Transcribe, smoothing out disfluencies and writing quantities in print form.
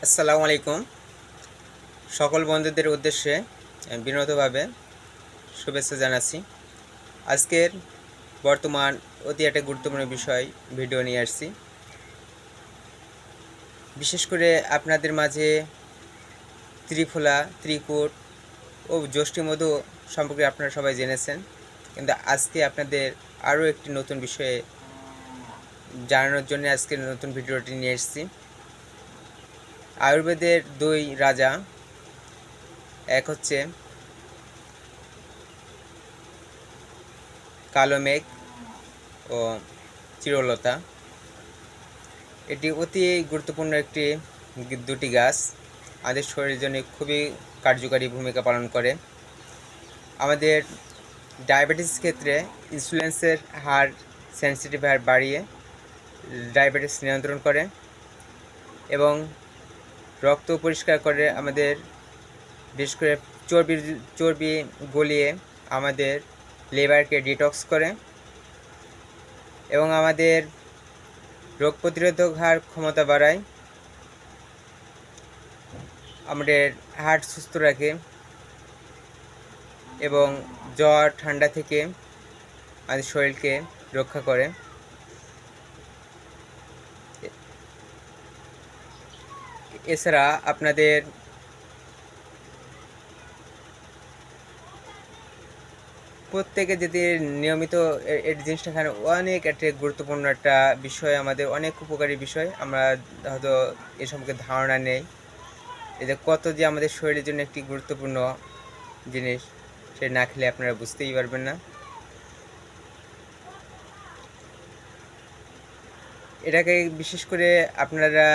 আসসালামু আলাইকুম। সকল বন্ধুদের উদ্দেশ্যে বিনীতভাবে শুভেচ্ছা জানাচ্ছি। আজকের বর্তমান অতি একটা গুরুত্বপূর্ণ বিষয় ভিডিও নিয়ে আসছি। বিশেষ করে আপনাদের মাঝে ত্রিফলা, ত্রিকূট ও যষ্টিমধু সম্পর্কে আপনারা সবাই জেনেছেন, কিন্তু আজকে আপনাদের আরও একটি নতুন বিষয়ে জানানোর জন্য আজকের নতুন ভিডিওটি নিয়ে এসেছি। আয়ুর্বেদের দুই রাজা, এক হচ্ছে কালো মেঘ ও চিরলতা। এটি অতি গুরুত্বপূর্ণ দুটি গাছ, আমাদের শরীরের জন্য খুবই কার্যকারী ভূমিকা পালন করে। আমাদের ডায়াবেটিস ক্ষেত্রে ইনসুলিনের হার সেন্সিটিভ হার বাড়িয়ে ডায়াবেটিস নিয়ন্ত্রণ করে এবং রক্ত পরিষ্কার করে, আমাদের বিশেষ করে চর্বি গলিয়ে আমাদের লিভারকে ডিটক্স করে এবং আমাদের রোগ প্রতিরোধক হার ক্ষমতা বাড়ায়, আমাদের হার্ট সুস্থ রাখে এবং জ্বর ঠান্ডা থেকে আমাদের শরীরকে রক্ষা করে। এছাড়া আপনাদের প্রত্যেকে যদি নিয়মিত এই জিনিসটা খান, অনেক একটা গুরুত্বপূর্ণ একটা বিষয়, আমাদের অনেক উপকারী বিষয়। আমরা হয়তো এ সম্পর্কে ধারণা নেই, এটা কত যে আমাদের শরীরের জন্য একটি গুরুত্বপূর্ণ জিনিস, সে না খেলে আপনারা বুঝতেই পারবেন না। এটাকে বিশেষ করে আপনারা